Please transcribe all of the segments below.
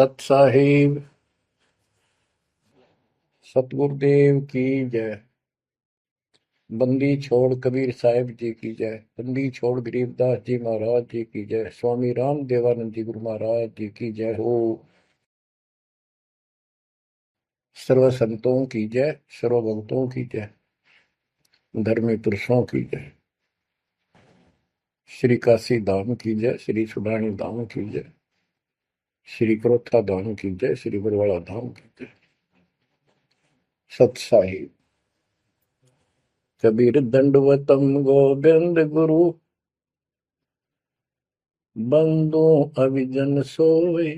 सत साहिब सतगुरुदेव की जय। बंदी छोड़ कबीर साहिब जी की जय। बंदी छोड़ गरीबदास जी महाराज जी की जय। स्वामी राम देवानंद जी गुरु महाराज जी की जय हो। सर्व संतों की जय, सर्व भक्तों की जय, धर्मी पुरुषों की जय। श्री काशी धाम की जय, श्री सुडानी धाम की जय, श्री क्रोथा धाम की जय, श्री बरवाड़ा धाम की जय। सत साहिब कबीर दंडवतम गोविंद गुरु, बंदो अभिजन सोए,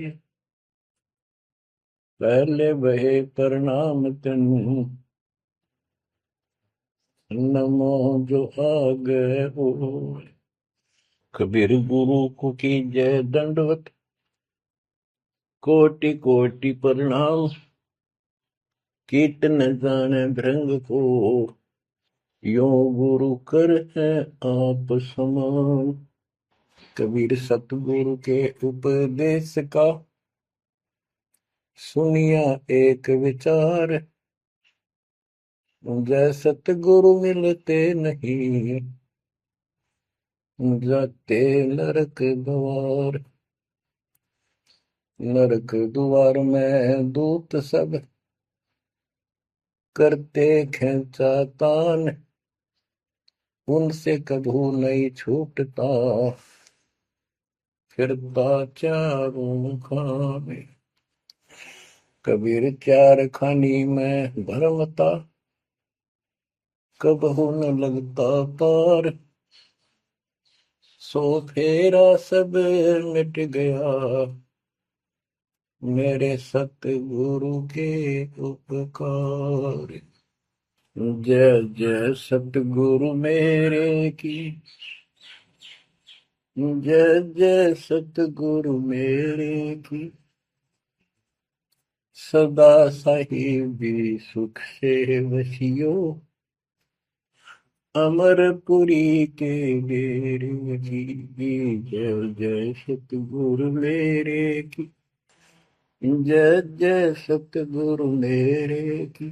पहले बहे प्रणाम तिन, नमो जो आगे हो। कबीर गुरु को की जय दंडवत, कोटि कोटि प्रणाम, कीर्तन जाने भृंग को, यो गुरु कर है आप समान। कबीर सतगुरु के उपदेश का, सुनिया एक विचार, जय सतगुरु मिलते नहीं, जाते नरक द्वार। नरक द्वार में दूत सब, करते खेचातान, उनसे कभू नहीं छूटता, फिरता चारों खाने। कबीर चार खानी में भरमता, कबहू न लगता पार, सो फेरा सब मिट गया, मेरे सतगुरु के उपकार। जय जय सतगुरु मेरे की, जय जय सतगुरु मेरे की, सदा साहिबी सुख से वसियो, अमरपुरी के डेरे की। जय जय सतगुरु मेरे की, जय जय सतगुरु मेरे की,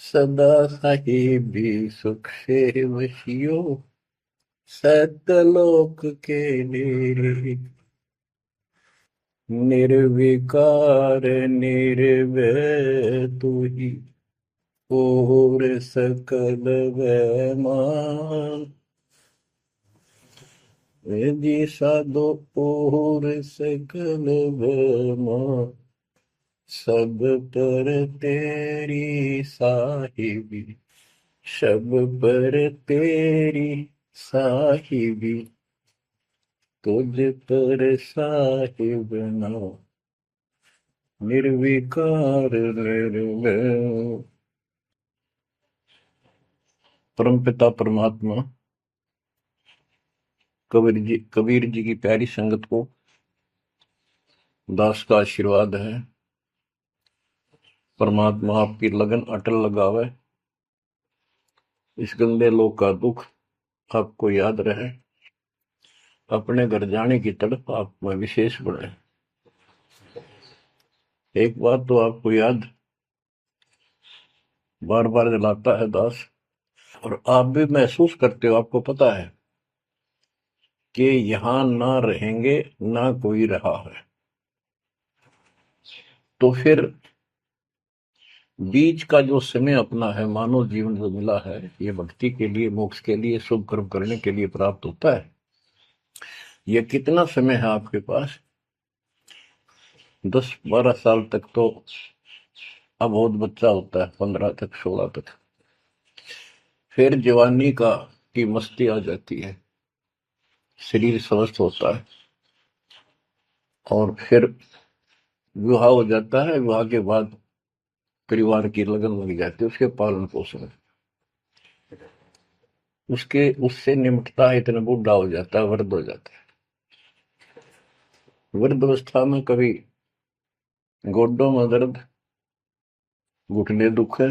सदा साहिबी सुख से वसियो, सतलोक के डेरे। निर्विकार निर्भय तू ही, और सकल वैमान, वेदी साधो और सकल वैमान, सब पर तेरी साहिबी, सब पर तेरी साहिबी, तुझ पर साहिब नाम, निर्विकार निर्भय। परमपिता परमात्मा कबीर जी की प्यारी संगत को दास का आशीर्वाद है। परमात्मा आपकी लगन अटल लगावे, इस गंदे लोक का दुख आपको याद रहे, अपने घर जाने की तड़प आप में विशेष बढ़े। एक बात तो आपको याद बार बार दिलाता है दास, और आप भी महसूस करते हो, आपको पता है कि यहां ना रहेंगे ना कोई रहा है, तो फिर बीच का जो समय अपना है, मानव जीवन जो मिला है, ये भक्ति के लिए, मोक्ष के लिए, शुभ कर्म करने के लिए प्राप्त होता है। ये कितना समय है आपके पास? 10-12 साल तक तो अब बहुत बच्चा होता है, 15 तक, 16 तक, फिर जवानी की मस्ती आ जाती है, शरीर स्वस्थ होता है, और फिर विवाह हो जाता है। विवाह के बाद परिवार की लगन लग जाती है, उसके पालन पोषण, उसके उससे निमटता है, इतना बूढ़ा हो जाता है, वृद्ध हो जाता है। वृद्धावस्था में कभी गोड्डों में दर्द, घुटने दुख है,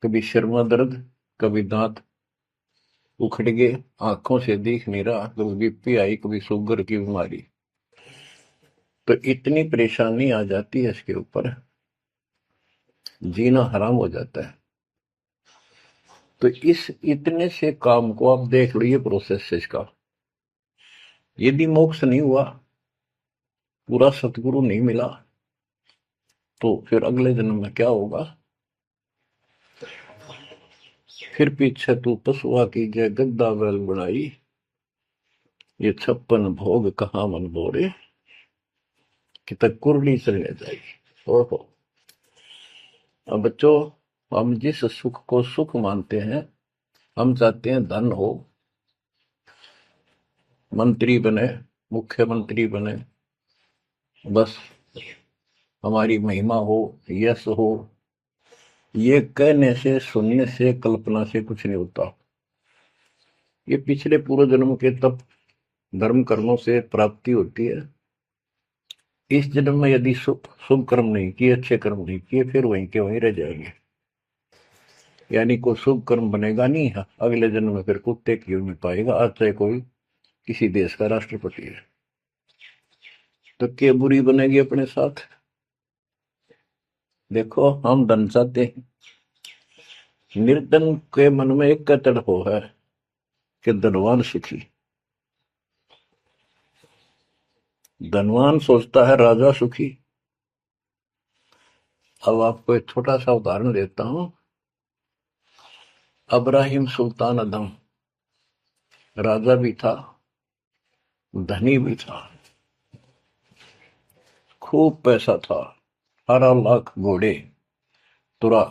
कभी सिर में दर्द, कभी दांत उखड़ गए, आंखों से दिख नहीं रहा, कभी बीपी आई, कभी शुगर की बीमारी। तो इतनी परेशानी आ जाती है इसके ऊपर, जीना हराम हो जाता है। तो इस इतने से काम को आप देख लो, ये प्रोसेस है इसका। यदि मोक्ष नहीं हुआ, पूरा सतगुरु नहीं मिला, तो फिर अगले जन्म में क्या होगा? फिर पीछे तू पशुआ की जय गद्दा बैल बनाई, ये 56 भोग कहाँ मन बोरे, कि तक कुरली चलने जाएगी। ओहो। अब बच्चों, हम जिस सुख को सुख मानते हैं, हम चाहते हैं धन हो, मंत्री बने, मुख्यमंत्री बने, बस हमारी महिमा हो, यश हो। ये कहने से, सुनने से, कल्पना से कुछ नहीं होता। ये पिछले पूर्व जन्म के तप धर्म कर्मों से प्राप्ति होती है। इस जन्म में यदि शुभ कर्म नहीं किए, अच्छे कर्म नहीं किए, फिर वहीं के वहीं रह जाएंगे। यानी कोई शुभ कर्म बनेगा नहीं है, अगले जन्म में फिर कुत्ते की में पाएगा, आज चाहे कोई किसी देश का राष्ट्रपति है। तो क्या बुरी बनेगी अपने साथ? देखो, हम धन चाहते हैं, निर्धन के मन में एक कतड़ हो है कि धनवान सुखी। धनवान सोचता है राजा सुखी। अब आपको एक छोटा सा उदाहरण देता हूं। अब्राहिम सुल्तान अदम राजा भी था, धनी भी था, खूब पैसा था, 18 लाख घोड़े, तुरा,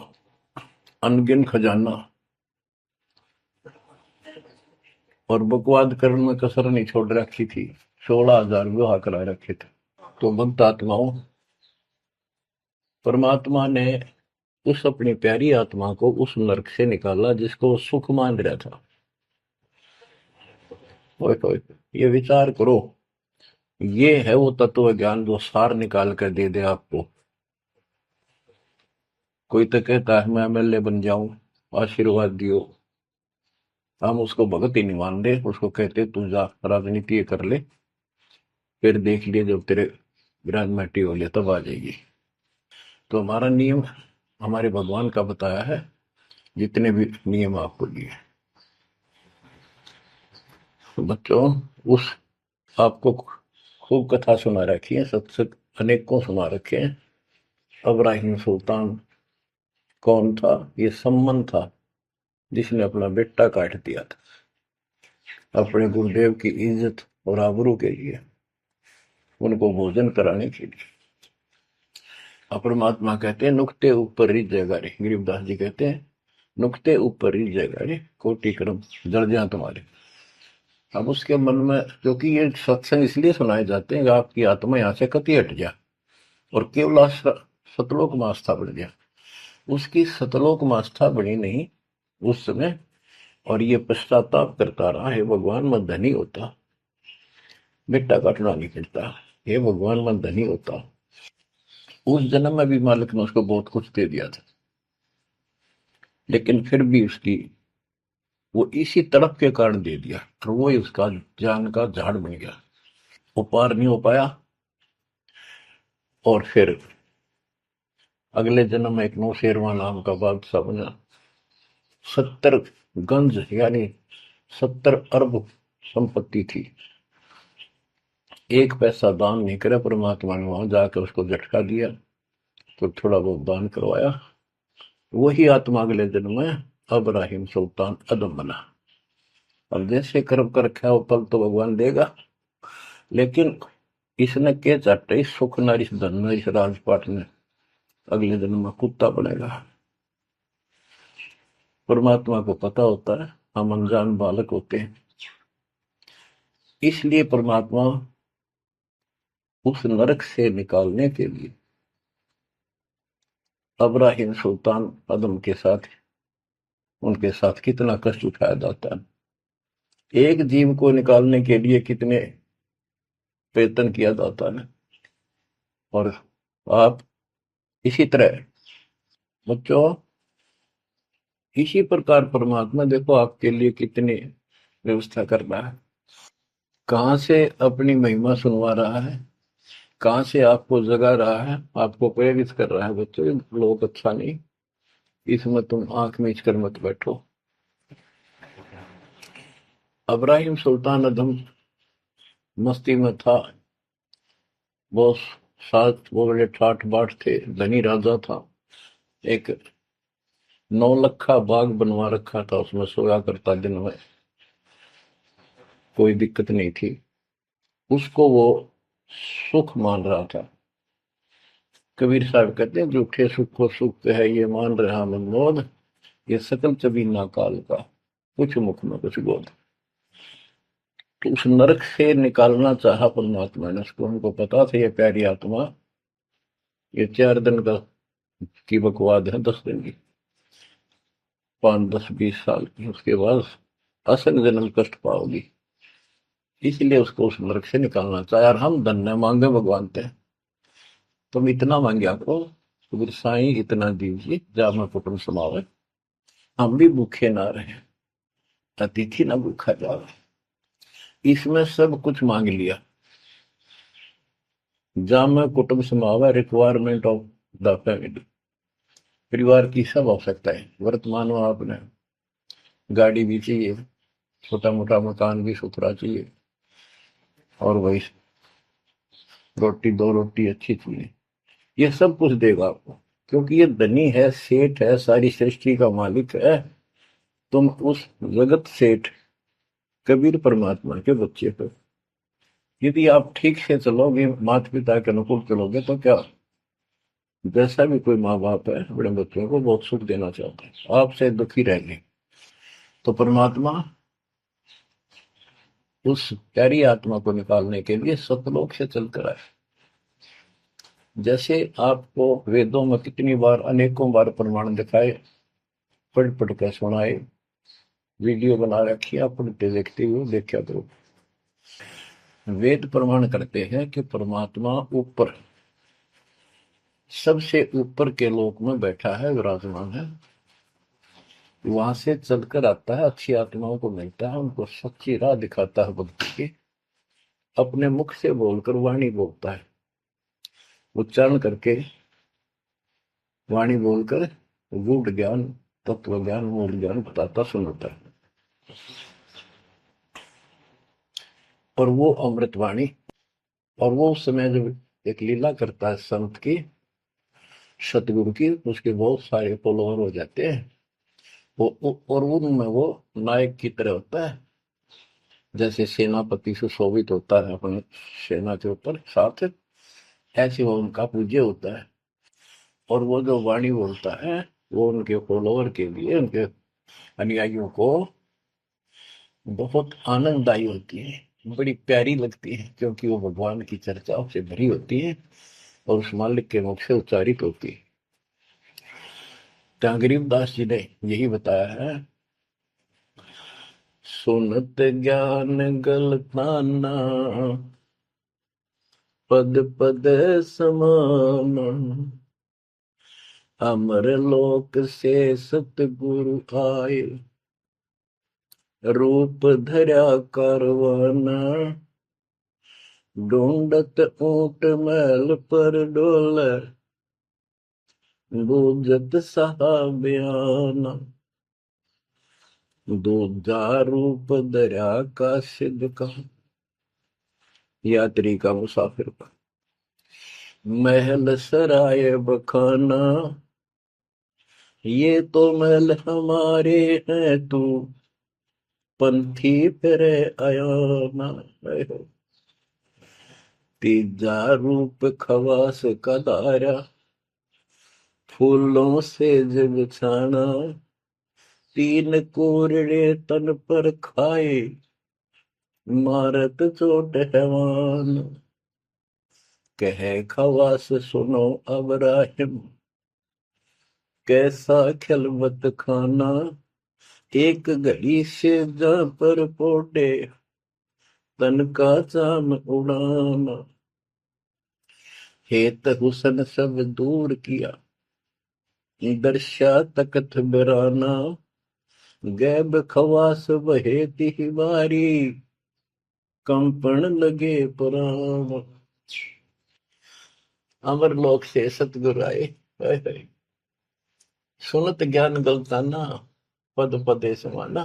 अनगिन खजाना, और बकवाद करने में कसर नहीं छोड़ रखी थी। 16,000 विवाह करा रखे थे। तो भक्त आत्माओं, परमात्मा ने उस अपनी प्यारी आत्मा को उस नरक से निकाला जिसको वो सुख मान रहा था। ओए ओए, ये विचार करो। ये है वो तत्व ज्ञान जो सार निकाल कर दे दे आपको। कोई तो कहता है मैं एमएलए बन जाऊं, आशीर्वाद दियो। हम उसको भगत ही नहीं मान रहे, उसको कहते तू जा राजनीति कर ले, फिर देख लिए जब तेरे ग्रांड हो ले तब आ जाएगी। तो हमारा नियम हमारे भगवान का बताया है, जितने भी नियम आपको दिए। तो बच्चों, उस आपको खूब कथा सुना रखी है, सत्संग अनेकों सुना रखे हैं। अब्राहिम सुल्तान कौन था? ये सम्मन था जिसने अपना बेटा काट दिया था अपने गुरुदेव की इज्जत और आबरू के लिए, उनको भोजन कराने के लिए। परमात्मा कहते हैं नुक्ते ऊपर रिझ जाएगा रे, गरीबदास जी कहते हैं नुक्ते ऊपर रिझ जाएगा रे, कोटि कर्म जड़ जाए तुम्हारे। अब उसके मन में, क्योंकि ये सत्संग इसलिए सुनाए जाते हैं कि आपकी आत्मा यहाँ से कति हट जाए और केवल सतलोक में आस्था बढ़ जाए। उसकी सतलोक में आस्था बढ़ी नहीं उस समय, और ये पश्चाताप करता रहा, हे भगवान मैं धनी होता, बेटा काटना नहीं पड़ता, हे भगवान मैं धनी होता। उस जन्म में भी मालिक ने उसको बहुत कुछ दे दिया था, लेकिन फिर भी उसकी वो इसी तड़प के कारण दे दिया, तो वो ही उसका जान का झाड़ बन गया, वो पार नहीं हो पाया। और फिर अगले जन्म में एक नौशेरवा नाम का बादशाह बना। 70 गंज यानी 70 अरब संपत्ति थी। एक पैसा दान नहीं करे, परमात्मा ने वहां जाकर उसको झटका दिया तो थोड़ा बहुत दान करवाया। वही आत्मा अगले जन्म में अब्राहिम सुल्तान अदम बना। अब जैसे कर्म कर रखा है वो फल तो भगवान देगा, लेकिन इसने के चाटे इस सुख न इस धन न इस राजपाट में अगले जन्म में कुत्ता बनेगा। परमात्मा को पता होता है, हम अनजान बालक होते हैं। इसलिए परमात्मा उस नरक से निकालने के लिए अब्राहिम सुल्तान अदम के साथ, उनके साथ कितना कष्ट उठाया जाता है। एक जीव को निकालने के लिए कितने प्रयत्न किया जाता है। और आप इसी तरह बच्चों, इसी प्रकार परमात्मा देखो आपके लिए कितनी व्यवस्था कर रहा है, कहां से अपनी महिमा सुनवा रहा है, कहाँ से आपको जगा रहा है, आपको प्रेरित कर रहा है, बच्चों ये लोग अच्छा नहीं, इसमें तुम आंख मीच कर मत बैठो। अब्राहिम सुल्तान अदम मस्ती में था, वो साथ वो बड़े ठाठ बाट थे, धनी राजा था। एक 9 लखा बाग बनवा रखा था, उसमें सोया करता दिन में, कोई दिक्कत नहीं थी उसको, वो सुख मान रहा था। कबीर साहब कहते हैं, झूठे सुख को सुख है ये मान रहा मनमोद, ये सकल चबीना काल का, कुछ मुख में कुछ बोध। तो उस नरक से निकालना चाहा परमात्मा ने उसको, उनको पता था ये प्यारी आत्मा, ये 4 दिन का की बकवाद है, 10 दिन की, 5, 10, 20 साल की, उसके बाद असल जन्म कष्ट पाओगी, इसलिए उसको उस नरक से निकालना चाहे। और हम धन्य मांगे भगवान से, तुम इतना मांगे आपको, तो फिर साईं इतना दीजिए जा मैं कुटुंब समावे, हम भी भूखे ना रहे, अतिथि ना भूखा जावे। इसमें सब कुछ मांग लिया। जा मैं कुटुंब समावे, रिक्वायरमेंट ऑफ द फैमिली, परिवार की सब आवश्यकता है। वर्तमान में आपने गाड़ी भी चाहिए, छोटा मोटा मकान भी सुथरा चाहिए, और वही रोटी, 2 रोटी अच्छी चाहिए, ये सब कुछ देगा आपको, क्योंकि ये धनी है, सेठ है, सारी सृष्टि का मालिक है। तुम उस जगत सेठ कबीर परमात्मा के बच्चे हो। यदि आप ठीक से चलोगे, माता पिता के अनुकूल चलोगे, तो क्या, जैसा भी कोई माँ बाप है अपने बच्चों को बहुत सुख देना चाहते हैं, आपसे दुखी रहेंगे। तो परमात्मा उस प्यारी आत्मा को निकालने के लिए सतलोक से चलकर आए। जैसे आपको वेदों में कितनी बार, अनेकों बार प्रमाण दिखाए, पढ़ पढ़ कर सुनाए, वीडियो बना रखी है, आप पढ़ते देखते हुए देखा करो। वेद प्रमाण करते हैं कि परमात्मा ऊपर, सबसे ऊपर के लोक में बैठा है, विराजमान है, वहां से चलकर आता है, अच्छी आत्माओं को मिलता है, उनको सच्ची राह दिखाता है भक्ति की, अपने मुख से बोलकर वाणी बोलता है, उच्चारण करके वाणी बोलकर गूढ़ ज्ञान, तत्व ज्ञान, मूल ज्ञान बताता सुनाता है। और वो अमृतवाणी, और वो उस समय जब एक लीला करता है संत की, सतगुरु की, उसके बहुत सारे फॉलोअर हो जाते हैं, और उनमें वो नायक की तरह होता है, जैसे सेनापति सुशोभित होता है अपने सेना के ऊपर साथ, ऐसे वो उनका पूज्य होता है। और वो जो वाणी बोलता है, वो उनके फॉलोअर के लिए, उनके अनुयायियों को बहुत आनंददायी होती है, बड़ी प्यारी लगती है, क्योंकि वो भगवान की चर्चाओं से भरी होती है और उस मालिक के मुख से उच्चारित होती है। तो गरीबदास जी ने यही बताया है, सुनत ज्ञान गलताना, पद पद समान, अमर लोक से सतगुरु आए, रूप धरा करवाना, ढूंढत ऊंट महल पर डोल, बूझत साहबियाना, दूजा रूप धरा का सिद्ध का, यात्री का, मुसाफिर का, महल सराय बखाना, ये तो महल हमारे हैं, तू पंथी फिरे अयाना। तीजा रूप खवास का दारा, फूलों से जग छाना, 3 कोरड़े तन पर खाए, मारत चोट हैवान, कहे खवास सुनो अबराहिम, कैसा खिलवत खाना, एक घड़ी से जा पर पोटे, तन का चाम उड़ाना, हेत हुसन सब दूर किया, दर्शा तकत बिराना, गैब खवास बहे तिहवारी, कंपन लगे पुराण। अमर लोक से सतगुरु आए, हाय हाय। सुनत ज्ञान गलताना, पद पदे समाना।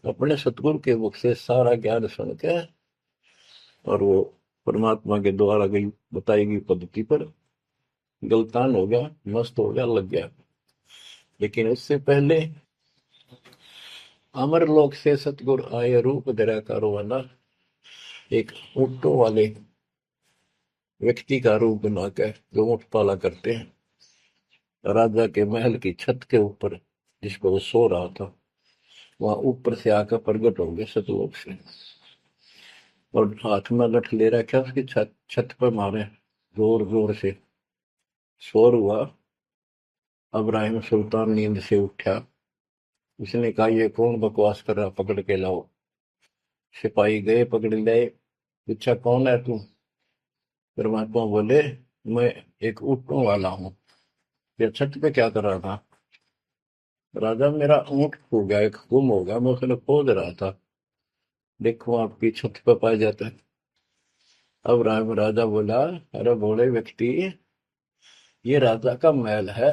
अपने सतगुरु के मुख से सारा ज्ञान सुन के और वो परमात्मा के द्वारा गई बताई गई पद्धति पर गलतान हो गया, मस्त हो गया, लग गया। लेकिन उससे पहले अमर लोक से सतगुरु आए, रूप धरा कारोबाना। एक ऊँटों वाले व्यक्ति का रूप बनाकर जो ऊँट पाला करते हैं, राजा के महल की छत के ऊपर जिस पर वो सो रहा था, वहां ऊपर से आकर प्रकट हो गए सतलोक से, और हाथ में लठ ले रखा, उसकी छत छत पर मारे जोर जोर से। शोर हुआ। अब्राहिम सुल्तान नींद से उठा। उसने कहा, ये कौन बकवास कर रहा, पकड़ के लाओ। सिपाही गए, पकड़ लाए। पूछा, कौन है तू? परमात्मा बोले, मैं एक ऊँटों वाला हूँ। ये छत पे क्या कर रहा था? राजा, मेरा ऊँट खो गया, एक गुम हो गया, मैं उसने खोज रहा था, देखो आपकी छत पे पाया जाता है। अब राजा बोला, अरे भोले व्यक्ति, ये राजा का महल है,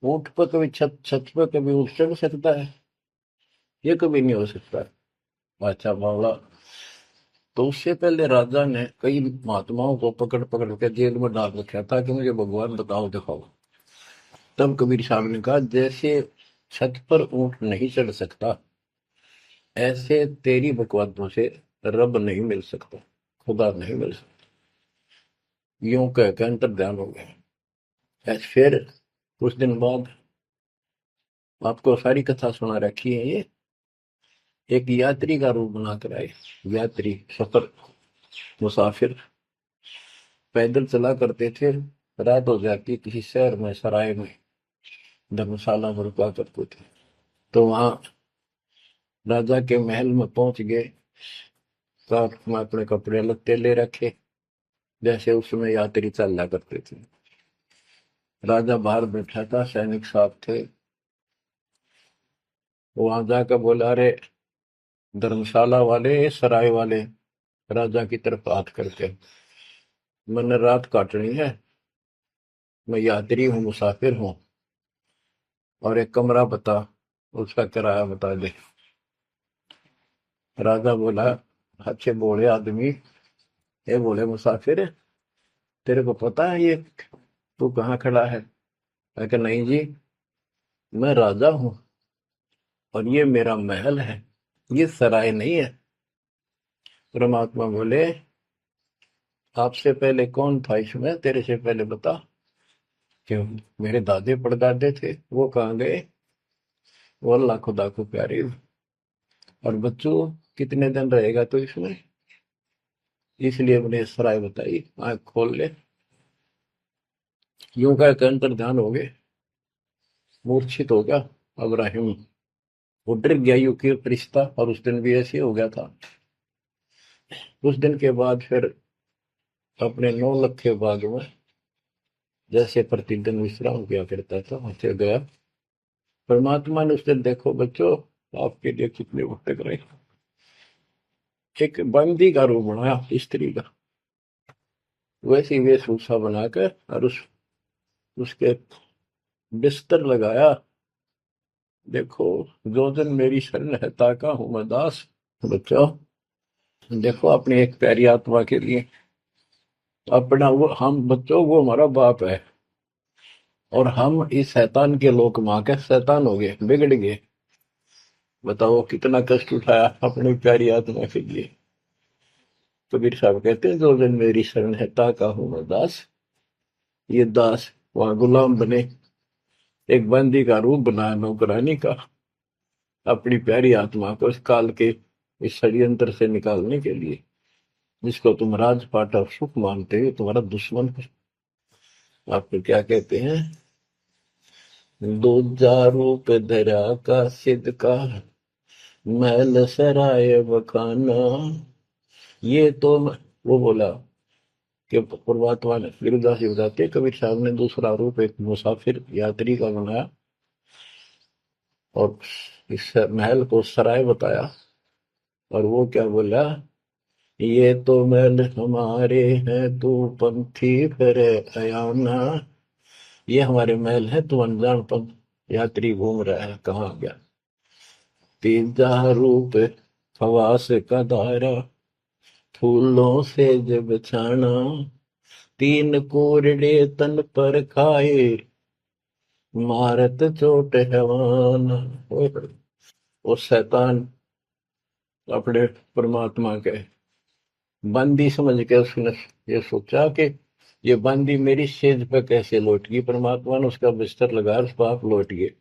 ऊँट पर कभी छत छत पर कभी उठ चढ़ सकता है? ये कभी नहीं हो सकता। अच्छा बावला। तो उससे पहले राजा ने कई महात्माओं को पकड़ पकड़ के जेल में डाल रखा था कि मुझे भगवान बताओ, दिखाओ। तब कबीर साहब ने कहा, जैसे छत पर ऊँट नहीं चढ़ सकता, ऐसे तेरी बकवादों से रब नहीं मिल सकता, खुदा नहीं मिल सकता। यूं कहकर अंतर ध्यान हो गया। फिर कुछ दिन बाद, आपको सारी कथा सुना रखी है, ये एक यात्री का रूप बनाकर आए। यात्री, सफर, मुसाफिर पैदल चला करते थे। रात हो जाती, किसी शहर में, सराय में, धर्मशाला में रुका करते थे। तो वहां राजा के महल में पहुंच गए। साथ में अपने कपड़े लत्ते ले रखे, जैसे उसमें यात्री चला करते थे। राजा बाहर बैठा था, सैनिक साहब थे। वहां जाकर बोला, अरे धर्मशाला वाले, सराय वाले, राजा की तरफ हाथ करके, मैंने रात काटनी है, मैं यात्री हूँ, मुसाफिर हूँ, और एक कमरा बता, उसका किराया बता दे। राजा बोला, अच्छे बोले आदमी, ये बोले मुसाफिर, तेरे को पता है ये तू कहाँ खड़ा है? मैं कहा, नहीं जी, मैं राजा हूँ और ये मेरा महल है, ये सराय नहीं है। परमात्मा बोले, आपसे पहले कौन था इसमें, तेरे से पहले बता। क्यों? मेरे दादे परदादे थे, वो कहाँ गए? वो अल्लाह खुदा को प्यारे। और बच्चों, कितने दिन रहेगा तो इसमें? इसलिए मैंने सराय बताई, आंख खोल ले। यूं कह के अंतर ध्यान हो गए, मूर्छित हो गया अब्राहिम। वो डर गया, यूं की रिश्ता, और उस दिन भी ऐसे हो गया था। उस दिन के बाद फिर अपने 9 लखे बाग में जैसे प्रतिदिन विश्राम किया करता था, वहां गया। परमात्मा ने उस दिन, देखो बच्चों, आपके लिए कितने भटक रहे, एक बंदी का रूप बनाया, स्त्री का, वैसी वेशभूषा बनाकर, और उसके बिस्तर लगाया। देखो, जो जन मेरी शरण है, ताका हूं मैं दास। बच्चों, देखो अपनी एक प्यारी आत्मा के लिए अपना, वो हम बच्चों, वो हमारा बाप है, और हम इस शैतान के लोक में आके शैतान हो गए, बिगड़ गए। बताओ कितना कष्ट उठाया अपनी प्यारी आत्मा के लिए। कबीर साहब कहते हैं, जो दिन मेरी शरण है, ताका हूं मैं दास। ये दास वहां गुलाम बने, एक बंदी का रूप बनाया, नौकरानी का, अपनी प्यारी आत्मा को इस काल के इस षड्यंत्र से निकालने के लिए। जिसको तुम राजपाट और सुख मानते हो, तुम्हारा दुश्मन है। आपको क्या कहते हैं? दूजा रूप धरा का सिद्ध का, महल सराय बखाना। ये तो वो बोला कि परमात्मा ने, गिरिदास जी बताते हैं, कबीर साहब ने दूसरा रूप एक मुसाफिर यात्री का बनाया, और इस महल को सराय बताया। और वो क्या बोला ये तो महल हमारे हैं, तू पंथी फिर अयाना। ये हमारे महल है, तू अनजान पंथ यात्री घूम रहा है, कहाँ गया। तीजा रूप खवास का दायरा, फूलों से जब छाना। तीन कोरडे तन पर खाए, मारत चोट हैवाना। वो शैतान अपने परमात्मा के बंदी समझ के उसने ये सोचा कि ये बंदी मेरी सेज पे कैसे लौट गई। परमात्मा ने उसका बिस्तर लगाया, उस पर आप लौट गए।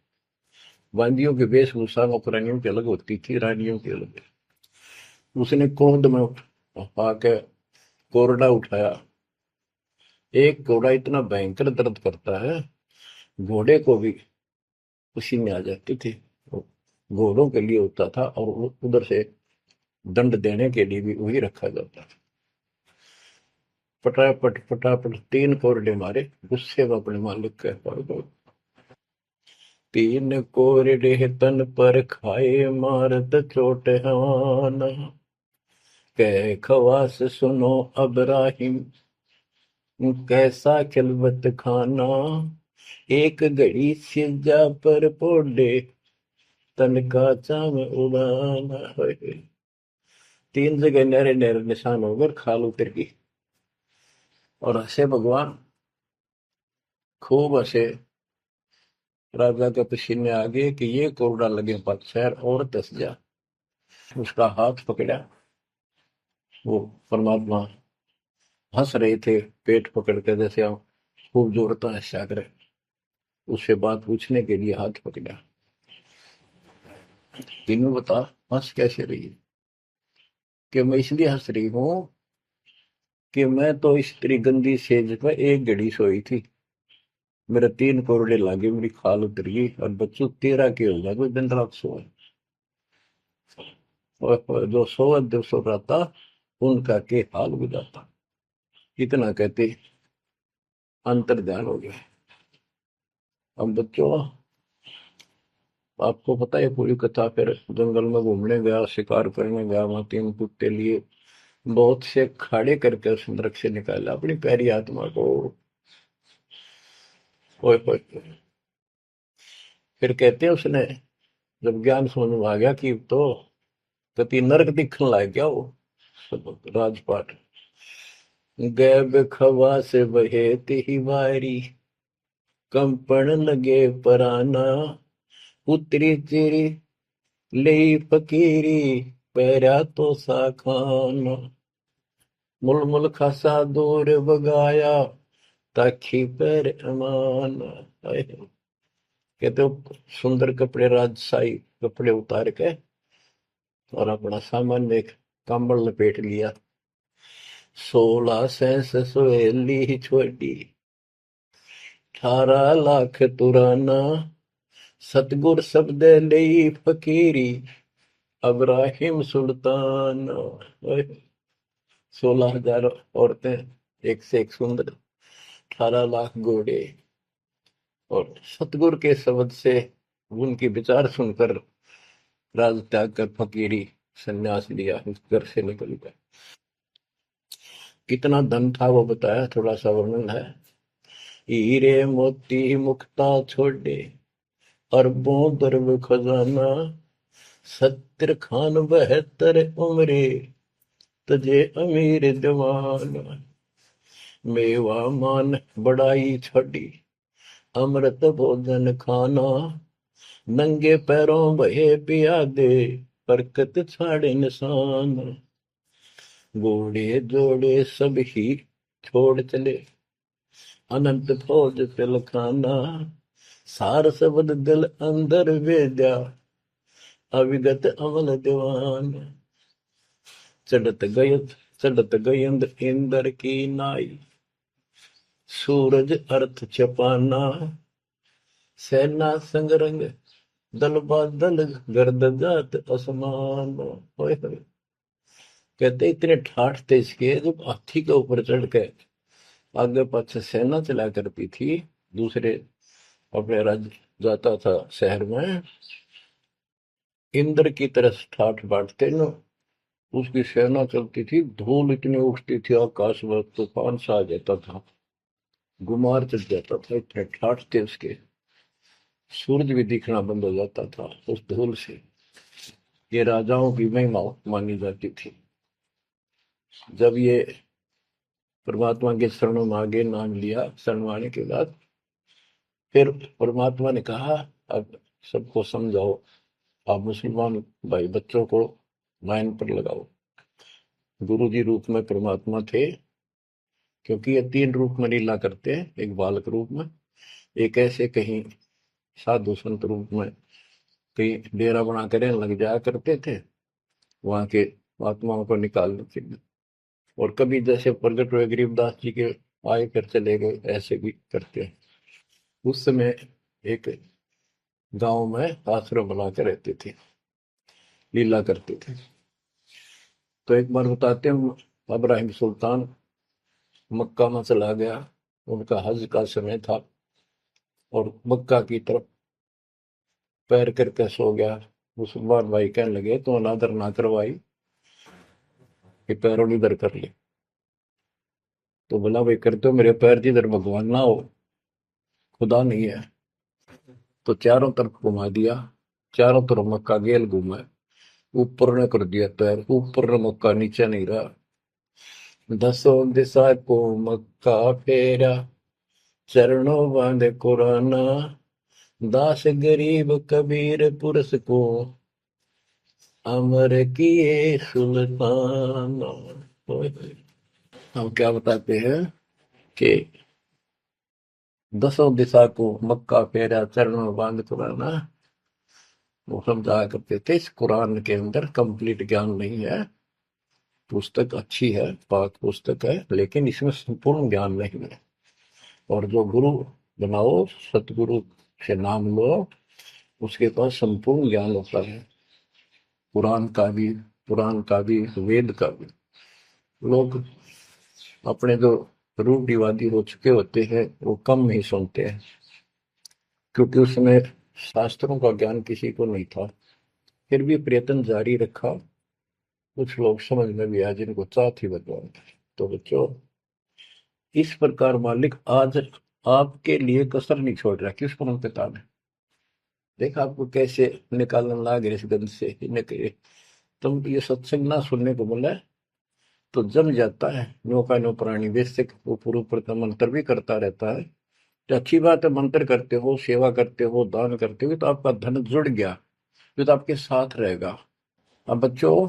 बंदियों की वेशभूषा नौकरानियों की अलग होती थी, रानियों की अलग। उसने क्रोध में आके कोरडा उठाया। एक घोड़ा इतना भयंकर दर्द करता है, घोड़े को भी पसीने आ जाती थी। घोड़ों के लिए होता था और उधर से दंड देने के लिए भी वही रखा जाता था। पटापट पटापट तीन कोरडे मारे, गुस्से में अपने मालिक के पड़ गए। तीन कोरडे तन पर खाए, मारत चोट हवाना। कह खवास सुनो अबराहिम, कैसा खिलवत खाना। एक घड़ी सिजा पर पोडे, तन का चाम उड़ाना। तीन जगह नहरे नहरे निशान होकर खाल उतर गई। और हंसे भगवान, खूब हंसे। राजा के पसीने आ गए कि ये कोरडा लगे पत्थर और दस जा। उसका हाथ पकड़ा। वो परमात्मा हंस रहे थे, पेट पकड़ के, जैसे हम खूब जोरता है सागर। उससे बात पूछने के लिए हाथ पकड़ा। तीनों बता, हंस कैसे रही है। कि मैं इसलिए हंस रही हूं कि मैं तो इस तेरी गंदी सेज पे एक घड़ी सोई थी, मेरे तीन कोरडे लागे, मेरी खाल उतर गई, और बच्चों तेरा के हो गया कोई दिन रात सोए। और जो सोवत जो सो रहा, उनका के हाल गुजारता। इतना कहते अंतर ध्यान हो गया। अब बच्चों, आपको पता है पूरी कथा। फिर जंगल में घूमने गया, शिकार करने गया, वहां तीन कुत्ते लिए, बहुत से खाड़े करके उस नरक से निकाला अपनी प्यारी आत्मा को। ओए ओए ओए। फिर कहते हैं उसने जब ज्ञान समझ में आ गया कि तो कति नरक दिखने लग गया वो राजपाट। गैब खवा से बहे ही वारी, कंपन लगे पराना। उतरी चिरी ले फकीरी, पैरा तो सा खाना। मुलमुल खासा दूर बगाया, ताखी पैर अमान। कहते हो सुंदर कपड़े, राजशाही कपड़े उतार के और अपना सामान में एक कंबल लपेट लिया। 16 सहेली ही छोड़ी, 18 लाख तुराना। सतगुर शब्द ले फकीरी, अब्राहिम सुल्तान। 16,000 औरतें, एक से एक सुंदर, 18 लाख घोड़े। और सतगुरु के शब्द से उनकी विचार सुनकर राज त्याग कर फकीरी संन्यास लिया, घर से निकल गया। कितना धन था वो बताया, थोड़ा सा वर्णन है। हीरे मोती मुक्ता छोड़े, अरबों दरब खजाना। 70 खान 72 उम्रे, तजे अमीर जवान। मेवा मान बड़ाई छोड़ी, अमृत भोजन खाना। नंगे पैरों बहे पियादे, बरकत छाड़े निशान। घोड़े जोड़े सब ही छोड़ चले, अनंत फौज तिलखाना। सार शब्द दिल अंदर वेद्या, अविगत अमल दीवान। चढ़त गय चढ़त गयंद इंद्र की नाई, सूरज अर्थ छपाना। सेना संगरंग दल बादल, गर्द जात असमान। होए होए। कहते इतने ठाठ थे इसके, जब हाथी के ऊपर चढ़ के आगे पाछे सेना चला करती थी, दूसरे अपने राज्य जाता था शहर में, इंद्र की तरह ठाठ बांटते न। उसकी सेना चलती थी, धूल इतनी उठती थी आकाश में, तूफान सा आ जाता था, गुमार चढ़ जाता था, इतने ठाठ थे उसके, सूरज भी दिखना बंद हो जाता था उस धूल से। ये राजाओं की महिमा मानी जाती थी। जब ये परमात्मा के शरणों में आगे नाम लिया, शरण आने के बाद फिर परमात्मा ने कहा, अब सबको समझाओ, आप मुसलमान भाई बच्चों को लाइन पर लगाओ। गुरु जी रूप में परमात्मा थे, क्योंकि ये तीन रूप में लीला करते हैं, एक बालक रूप में, एक ऐसे कहीं साधु संत रूप में कहीं डेरा बना कर लग जाया करते थे, वहां के आत्माओं को निकाल देते थे। और कभी जैसे प्रगट हुए गरीबदास जी के आए कर चले गए, ऐसे भी करते हैं। उस समय एक गांव में आश्रम बना के रहते थे, लीला करते थे। तो एक बार बताते हैं, इब्राहिम सुल्तान मक्का में चला गया, उनका हज का समय था, और मक्का की तरफ पैर करके सो गया। मुसलमान भाई कहने लगे, तो अनादर ना करवाई कि पैरों इधर कर ले। तो बोला, भाई करते हो मेरे पैर जिधर भगवान ना हो, खुदा नहीं है। तो चारों तरफ घुमा दिया, चारों तरफ मक्का गेल घूमा, ऊपर ने कर दिया पैर, ऊपर ने मक्का, नीचे नहीं रहा। दसों दिशा को मक्का फेरा, चरणों बांधे कुराना, दास गरीब कबीर पुरस को, अमर किए सुल्तान। हम क्या बताते हैं कि दसों दिशा को मक्का फेरा, चरणों बांध कुराना, वो समझाया करते थे। इस कुरान के अंदर कंप्लीट ज्ञान नहीं है, पुस्तक अच्छी है, पाक पुस्तक है, लेकिन इसमें संपूर्ण ज्ञान नहीं है। और जो गुरु बनाओ, सतगुरु से नाम लो, उसके पास संपूर्ण ज्ञान होता है, कुरान का भी, पुराण का भी, वेद का भी। लोग अपने जो रूढ़िवादी हो चुके होते हैं, वो कम ही सुनते हैं, क्योंकि उसमें शास्त्रों का ज्ञान किसी को नहीं था। फिर भी प्रयत्न जारी रखा, कुछ लोग समझ में भी आए जिनको चाह थी भगवान। तो बच्चों, इस प्रकार मालिक आज आपके लिए कसर नहीं छोड़ रहा। किस पर पिता ने देखा आपको कैसे निकालने लग रहे इस गंध से, इन्हें तुम ये सत्संग ना सुनने को बोला तो जम जाता है। नो का नो प्राणी वैसे ऊपर ऊपर का मंत्र भी करता रहता है, तो अच्छी बात है, मंत्र करते हो, सेवा करते हो, दान करते हो, तो आपका धन जुड़ गया, जो तो आपके साथ रहेगा। अब बच्चों,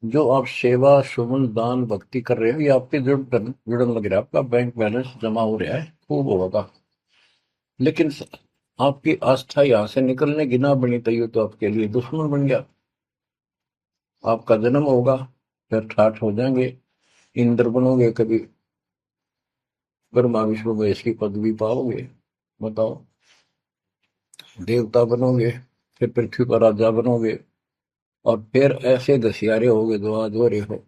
जो आप सेवा सुमन दान भक्ति कर रहे हो, ये आपके जुड़न लग रहा है, आपका बैंक बैलेंस जमा हो रहा है, खूब होगा। लेकिन आपकी आस्था यहाँ से निकलने की ना बनी तो ये तो आपके लिए दुश्मन बन गया। आपका जन्म होगा, फिर ठाठ हो जाएंगे, इंद्र बनोगे, कभी ब्रह्मा विष्णु महेश की पदवी पाओगे, बताओ, देवता बनोगे, फिर पृथ्वी पर राजा बनोगे, और फिर ऐसे घसियारे होगे जो आज हो रहे हो,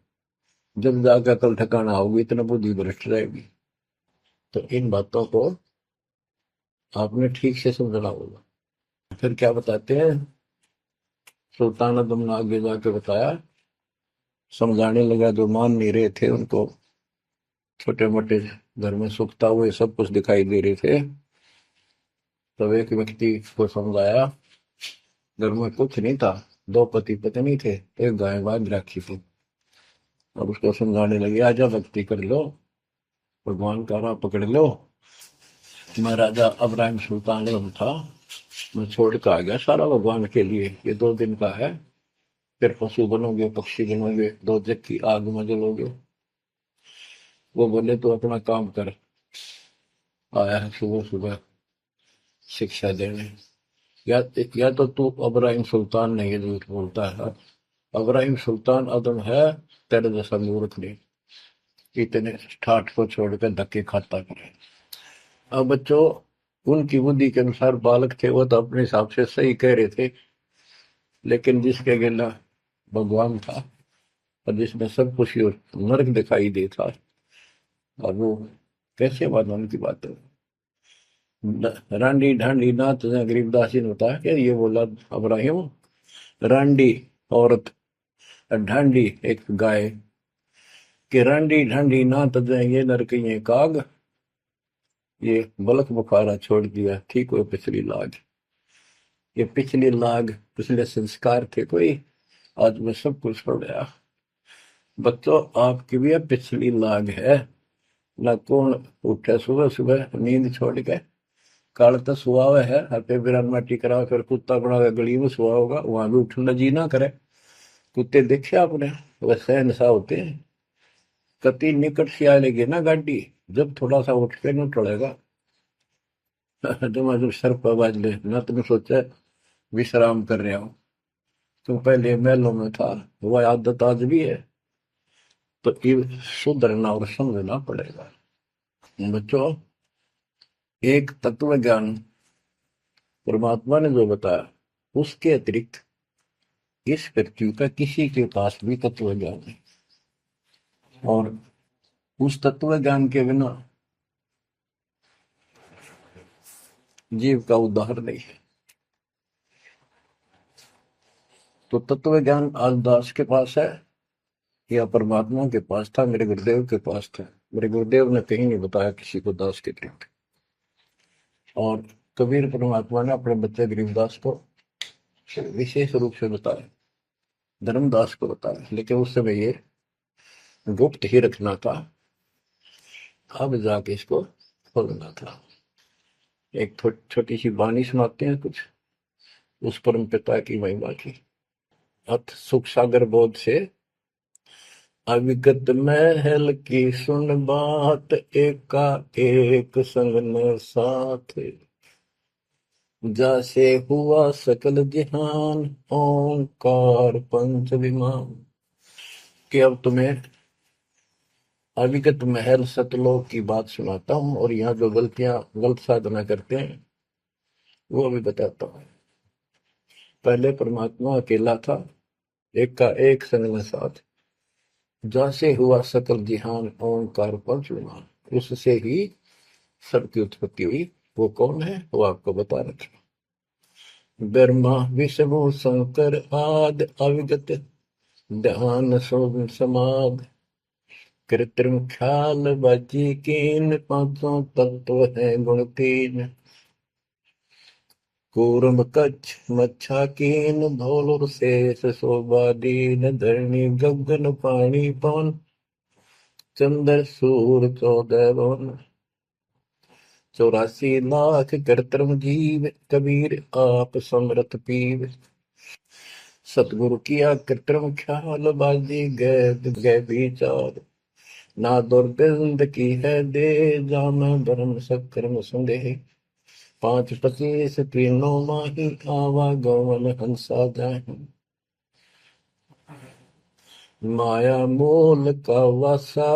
जब जाकर कल ठिकाना होगी, इतना बुद्धि भ्रष्ट रहेगी। तो इन बातों को आपने ठीक से समझना होगा। फिर क्या बताते हैं, सुल्तान आदम ने आगे जाके बताया, समझाने लगा, जो मान नहीं रहे थे उनको, छोटे मोटे घर में सुखता हुए सब कुछ दिखाई दे रहे थे। तब एक व्यक्ति को समझाया, घर में कुछ नहीं था, दो पति पत्नी थे, एक गाय बांध रखी थी। और उसको समझाने लगे, आजा भक्ति कर लो, भगवान का राह पकड़ लो। मैं राजा इब्राहिम सुल्तान था, मैं छोड़ कर आ गया सारा भगवान के लिए, ये 2 दिन का है, फिर पशु बनोगे, पक्षी बनोगे, दो जग की आग में जलोगे। वो बोले, तो अपना काम कर, आया है सुबह सुबह शिक्षा देने। या तो तू इब्राहिम सुल्तान नहीं है, झूठ बोलता है। इब्राहिम सुल्तान आदम है, तेरे जैसा मूर्ख नहीं, इतने ठाठ को छोड़कर धक्के खाता करे। अब बच्चों, उनकी बुद्धि के अनुसार बालक थे, वो तो अपने हिसाब से सही कह रहे थे, लेकिन जिसके गिला भगवान था, और जिसमें सब कुछ नर्क दिखाई देता, और वो कैसे भगवान की बात है। रांडी ढांडी नाथ गरीबदास जी ने बताया कि ये बोला इब्राहिम, रांडी औरत ढांडी एक गाय कि रांडी ढांडी ना तजे ये नर ये काग, ये बलक बुखारा छोड़ दिया ठीक हुए पिछली लाग। ये पिछली लाग पिछले संस्कार थे कोई, आज मैं सब कुछ छोड़ गया। बच्चों आपकी भी अब पिछली लाग है ना। कौन उठे सुबह सुबह नींद छोड़ के, काल तो सुहावे है हते बिरान माटी करा फिर कुत्ता बना के गली में सुहा होगा, वहां भी उठना जी ना करे। कुत्ते देखे आपने, वैसे इंसान होते हैं। कति निकट से आ लेगी ना गाड़ी, जब थोड़ा सा उठ के न टलेगा जब सर पर बाज ले ना, तुम सोचा विश्राम कर रहे हो। तुम पहले महलों में था, वह आदत आज भी है, तो ये सुधरना और समझना पड़ेगा। बच्चों एक तत्व ज्ञान परमात्मा ने जो बताया, उसके अतिरिक्त इस पृथ्वी का किसी के पास भी तत्व ज्ञान नहीं, और उस तत्व ज्ञान के बिना जीव का उद्धार नहीं है। तो तत्व ज्ञान आज दास के पास है या परमात्मा के पास था? मेरे गुरुदेव के पास था। मेरे गुरुदेव ने कहीं नहीं बताया किसी को दास के अतिरिक्त। और कबीर परमात्मा ने अपने बच्चे गरीबदास को विशेष रूप से बताया, धर्मदास को बताया, लेकिन उस समय ये गुप्त ही रखना था, अब जाके इसको खोलना था। एक छोटी सी वाणी सुनाते हैं कुछ उस परम पिता की महिमा की। अथ सुख सागर बोध से अविगत महल की सुन बात, एका एक संग न साथ, जैसे हुआ सकल जहान, ओंकार पंच विमान। कि अब तुम्हें अविगत महल सतलोक की बात सुनाता हूं, और यहाँ जो गलत साधना करते हैं वो भी बताता हूं। पहले परमात्मा अकेला था, एक का एक संग में साथ, जैसे हुआ सकल जिहान, ओंकार पंच विमान। उससे ही सबकी उत्पत्ति हुई। वो कौन है वो आपको बता रखा। ब्रह्मा विष्णु शंकर आदि, अविगत ध्यान समाध, कृत्रिम ख्याल बाजी कीन, पांचों तत्व है गुण तीन। कूर्म कच्छ मच्छा कीन, धौल और शेष शोभा दीन, धरणी गगन पानी पवन, चंद्र सूर 14 भुवन। 84 लाख कृत्रिम जीव, कबीर आप समरथ पीव। सतगुरु किया कृत्रिम ख्याल, बाजी गए विचार, ना दुर्बिंद की है दे, जाना धर्म सक्रम संदेह। 5 25 तीनों माही, आवागमन हंसा जाहि। माया मोल का वासा,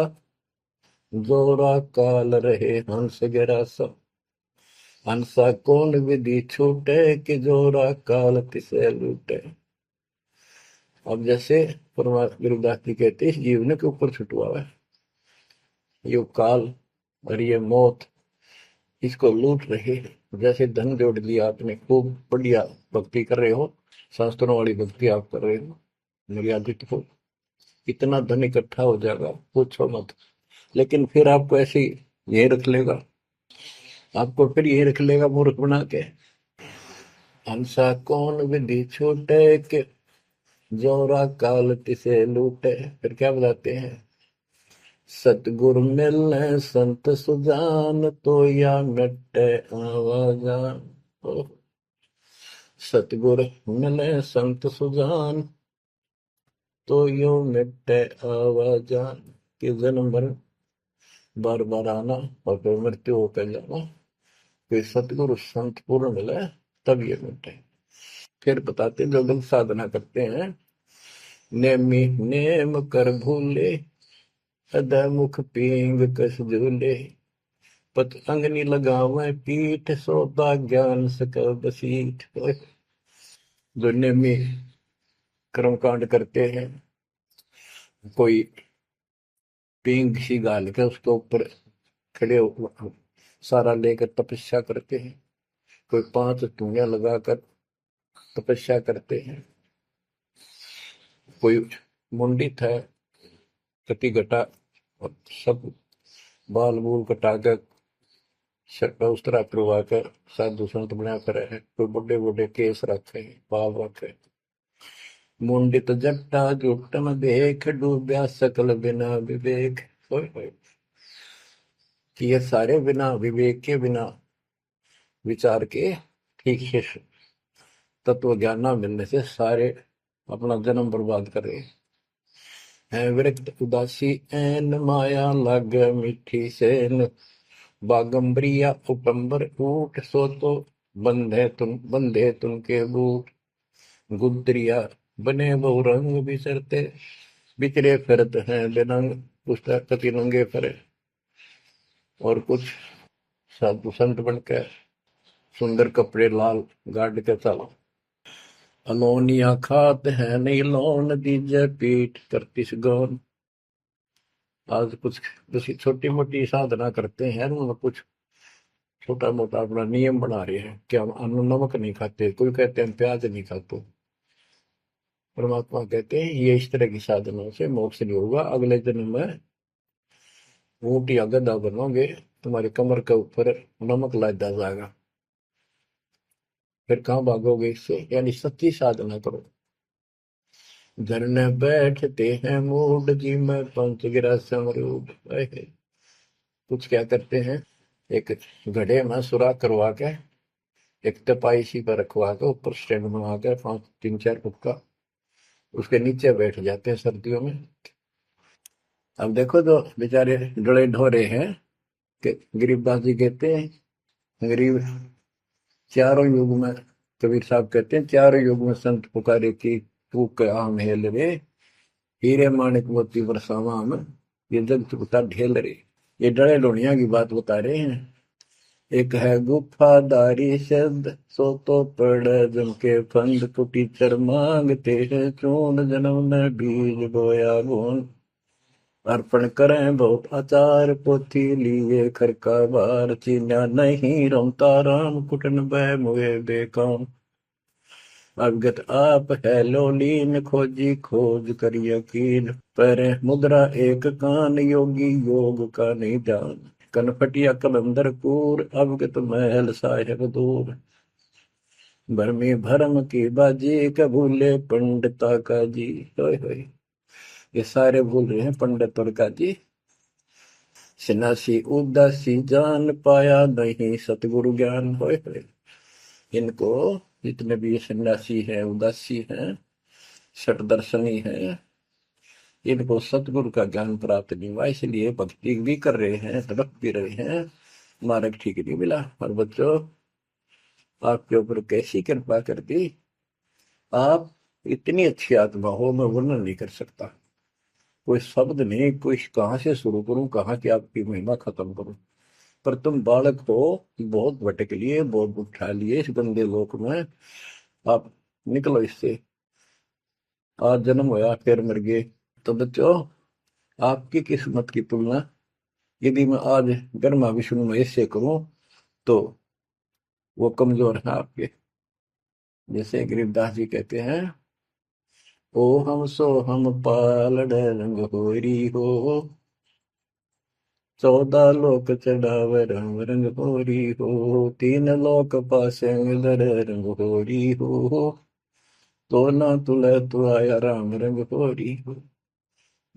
जोरा काल रहे हंस गिरासा। हंसा कौन विधि छूटे, कि जोरा काल तिसे लूटे। अब जैसे परमात्मा गुरुदास जी कहते हैं, इस जीवन के ऊपर छुटवा है ये काल और ये मौत, इसको लूट रहे हैं। जैसे धन जोड़ लिया आपने, खूब बढ़िया भक्ति कर रहे हो, शास्त्रों वाली भक्ति आप कर रहे हो, मर्यादित हो, इतना धन इकट्ठा हो जाएगा पूछो मत। लेकिन फिर आपको ऐसे यही रख लेगा, आपको फिर यही रख लेगा मूर्ख बना के। हंसा कौन विधि छूटे, के जोरा काल तिसे लूटे। फिर क्या बताते हैं, सतगुरु मिलने संत सुजान, तो या मिटे आवाजान। सतगुरु मिले संत सुजान, तो यो मिटे आवाजान। कि जन्म मरण बार बार आना और फिर मृत्यु होकर जाना। फिर सतगुरु संत पूर्ण मिले तब ये मिटे। फिर बताते जो लोग साधना करते हैं, नेमी नेम कर भूले, हृदय मुख पींग कस झूले, पत अंगनी लगावे पीठ, सोता ज्ञान सकल बसीठ। जो नेमी कर्मकांड करते हैं, कोई पींग सी गाल के उसके ऊपर खड़े सारा लेकर तपस्या करते हैं, कोई 5 धुनिया लगाकर तपस्या करते हैं, कोई मुंडित है, कटी घटा, और सब बाल बूल कटा कर, शर्टा उस तरह करवा कर साधु संत बना कर है। कोई बड़े बड़े केस रखे, पाव रखे। मुंडित जट्टा जुटन देख, डूबया सकल बिना विवेक। होय होय। कि ये सारे बिना विवेक के, बिना विचार के, ठीक से तत्व ज्ञान न मिलने से सारे अपना जन्म बर्बाद कर रहे हैं। विरक्त उदासी एन, माया लग मीठी सेन, बागंबरिया उपंबर ऊट, सो तो बंधे तुम के बूट। गुदरिया बने बहु रंग बिसरते, बिचरे फिरत हैं बेरंग। पुस्तक कति रंगे फरे। और कुछ साधु संत बनकर सुंदर कपड़े लाल गाड़ के चलो। अलोनिया खात है नहीं लोन, दीजे पीठ करती गौन। आज कुछ छोटी मोटी साधना करते हैं, उनमें कुछ छोटा मोटा अपना नियम बना रहे हैं कि हम अन्न नमक नहीं खाते, कोई कहते हैं प्याज नहीं खाते। परमात्मा कहते हैं ये इस तरह की साधनों से मोक्ष नहीं होगा, अगले जन्म में ऊंट या गधा बनोगे, तुम्हारी कमर के ऊपर नमक लादा जाएगा, फिर कहाँ भागोगे इससे। यानी सच्ची साधना करो। झरने बैठते हैं मूड, जी में पंच गिरा समरूड। कुछ क्या करते हैं, एक घड़े में सुराख करवा के, एक तपाई सी पर रखवा के, ऊपर स्टैंड बनवा के 5-3-4 फुट का, उसके नीचे बैठ जाते हैं सर्दियों में। अब देखो तो बेचारे डरे ढोरे हैं कि गरीबदास जी कहते हैं, गरीब चारों युग में, कबीर साहब कहते हैं चारों युग में संत पुकारे की, तू क्या मेल रे, हीरे माणिक मोती बरसावा में, ये जग चुकता ढेल रे। ये डरे लोनिया की बात बता रहे हैं। एक है गुफादारी शब्द, सो तो पड़ जम के फंद, कुटी चर मांगते हैं चून, जन्म में बीज बोया गुण। अर्पण करें बहुत आचार, पोथी लिए खरका बार, चीन्या नहीं रमता राम, कुटन बह मुए बेकाम। अवगत आप है लोलीन, खोजी खोज कर यकीन, पर मुद्रा एक कान, योगी योग का नहीं जान। कनपटिया कलंदर पूर, अवगत महल साहेब दूर। भरमी भरम की बाजी, कबूले पंडिता का जी। होय होय। ये सारे भूल रहे हैं पंडित और काजी। सन्यासी उदासी जान, पाया नहीं सतगुरु ज्ञान। होय होय। इनको जितने भी सन्यासी हैं, उदासी हैं, शट दर्शनी हैं, इनको सतगुरु का ज्ञान प्राप्त नहीं हुआ, इसलिए भक्ति भी कर रहे हैं, तड़प भी रहे हैं, मार्ग ठीक नहीं मिला। और बच्चों, आपके ऊपर कैसी कृपा कर दी, आप इतनी अच्छी आत्मा हो, मैं वर्णन नहीं कर सकता। कोई शब्द नहीं, कोई कहाँ से शुरू करूं, कहाँ की आपकी महिमा खत्म करूं। पर तुम बालक हो, बहुत भटक लिए, बहुत उठा लिए इस गंदे लोक में, आप निकलो इससे। आज जन्म होया फिर मर गए। तो बच्चों, आपकी किस्मत की तुलना यदि मैं आज ब्रह्मा विष्णु महेश से करूं, तो वो कमजोर है आपके। जैसे गरीबदास जी कहते हैं, ओ हम सो हम पालड़ रंग होरी हो, 14 लोक चढ़ाव रंग रंग होरी हो, 3 लोक पासे मिलर रंग होरी हो, तो ना तुले तो आया राम रंग होरी हो।